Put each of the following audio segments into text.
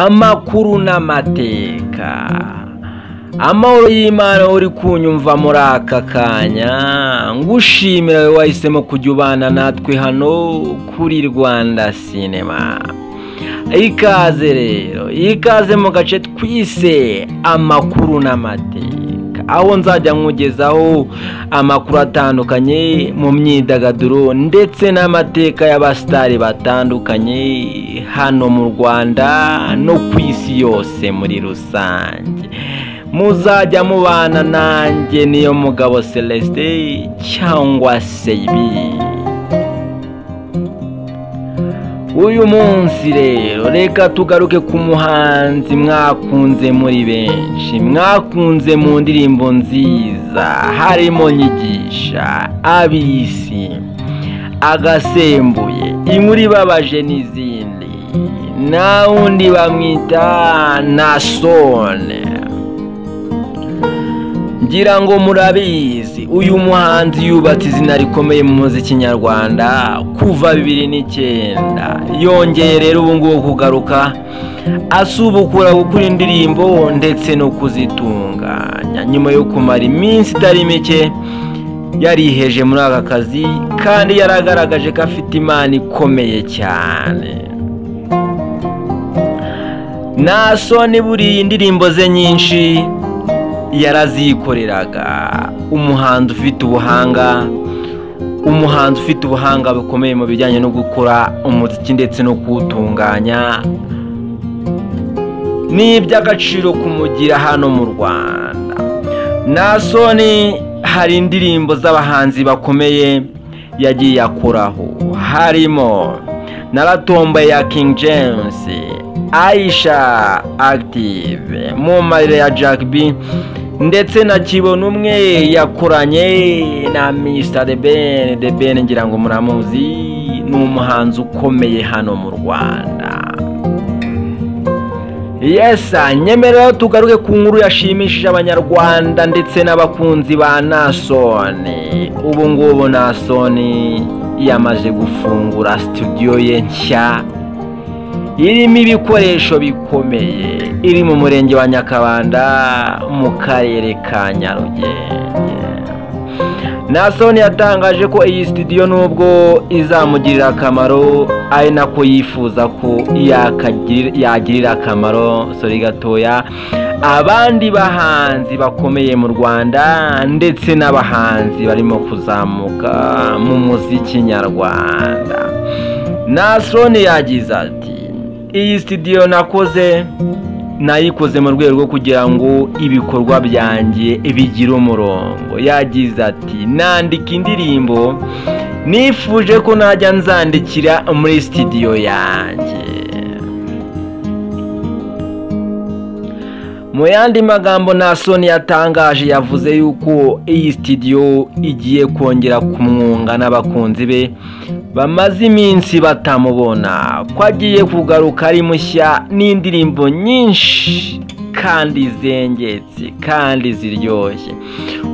amakuru n'amateka. Amahoro y'Imana uri kunyumva muri aka kanya, ngushimira wowe wahisemo kujya ubana natwe hano kuri Rwanda Cinema. Ikaze rero, ikaze mu gace twise amakuru n'amateka, aho nzajya nkugezaho amakuru atandukanye mu myidagaduro ndetse n'amateka y'abasitari batandukanye hano mu Rwanda no ku isi yose muri rusange. Muzajya mubana nanjye niyo mugabo Celestin cyangwa Seibi. Uyu munsi rero reka tugaruke ku muhanzi mwakunze muri benshi, mwakunze mu ndirimbo nziza harimo Nyigisha, Abisi, Agasembuye, Inkuru Ibabaje n'izindi. Na undi bamwita Nasone. Ngira ngo murabizi uyu muhanzi yubatse izina rikomeye mu muziki nyarwanda kuva 2009. Yongeye rero ubu ngubu kugaruka asubukura gukora indirimbo ndetse no kuzitunganya nyuma yo kumara iminsi itari mike yariheje muri aka kazi, kandi yaragaragaje ko afite imana ikomeye cyane. Nasone buriya indirimbo ze nyinshi yarazikoreraga. Umuhanzi ufite ubuhanga bukomeye mu bijyanye no gukora umuziki ndetse no kuwutunganya, ni iby'agaciro kumugira hano mu Rwanda. Nasone hari indirimbo z'abahanzi bakomeye yagiye akoraho, harimo Naratomboye ya King James, Aisha Active, Mumarire ya Jack B, ndetse na Kibona Umwe yakoranye na Mr. The Ben. Ngira ngo muramuzi, ni umuhanzi ukomeye hano mu Rwanda. Nyemerera tugaruke ku nkuru yashimishije abanyarwanda ndetse n'abakunzi ba Nasone. Ubu ngubu Nasone yamaze gufungura studio ye nshya irimo ibikoresho bikomeye, iri mu murenge wa Nyakabanda mu karere ka Nyarugenge. Nasone yatangaje ko iyi studio nubwo izamugirira akamaro, ari nako yifuza ko yagirira akamaro gatoya abandi bahanzi bakomeye mu Rwanda ndetse n'abahanzi barimo kuzamuka mu muziki nyarwanda. Nasone yagize ati, iyi studio nayikoze mu rwego rwo kugira ngo ibikorwa byanjye bigire umurongo. Yagize ati, nandika indirimbo nifuje ko najya nzandikira muri studio yanjye. Mu yandi magambo Nasone yatangaje, yavuze yuko iyi studio igiye kongera kumwunga n'abakunzi be bamaze iminsi batamubona, ko agiye kugaruka ari mushya n'indirimbo nyinshi kandi zengetse kandi ziryoshye.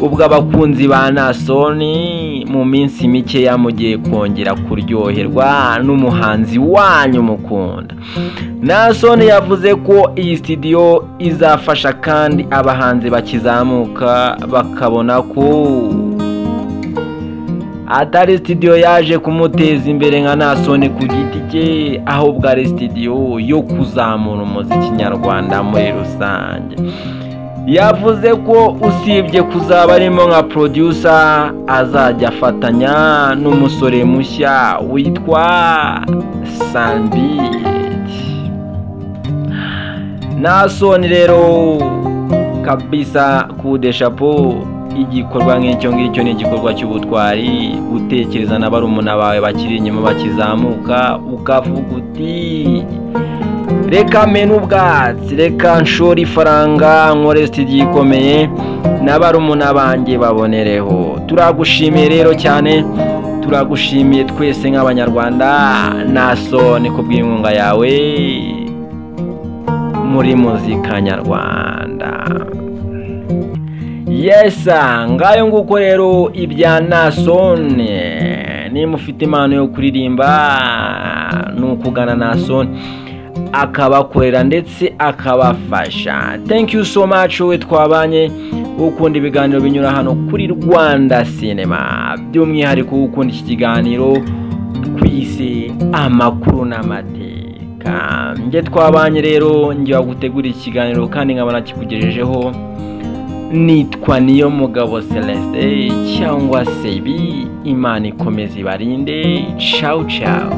Ubwo abakunzi ba Nasone mu minsi mike yamugiye kongera kuryoherwa n'umuhanzi wanyu mukunda. Nasone yavuze ko iyi studio izafasha kandi abahanzi bakizamuka bakabona ko atari studio yaje kumuteza imbere nka Nasone ku giti cye, ahubwo ari studio yo kuzamura umuziki nyarwanda muri rusange. Yavuze ko usibye kuzaba arimo nka producer, azajya afatanya n'umusore mushya witwa Sambi. Nasone rero kabisa kudeshapo, igikorwa nk'icyo ngicyo ni igikorwa cy'ubutwari, gutekereza na barumuna bawe bakiri inyuma bakizamuka, ukavuga uti reka mene ubwatsi, reka nshore ifaranga nkore studio ikomeye na barumuna banjye babonereho. Turagushimiye rero cyane, turagushimiye twese nk'abanyarwanda Nasone ku bw'inkunga yawe muri muzika nyarwanda. Ngayo nguko rero ibya Nasone. Niba ufite impano yo kuririmba, nukugana Nasone akabakorera ndetse akabafasha. Thank you so much we twabanye ukunda ibiganiro binyura hano kuri Rwanda Cinema, by'umwihariko ukunda iki kiganiro twise amakuru n'amateka. Nge twabanye rero ngiye gutegura ikiganiro kandi nkabona kikugejejeho. Nitwa Niyomugabo Celestin cyangwa Sebi. Imana ikomeze ibarinde. Ciao ciao.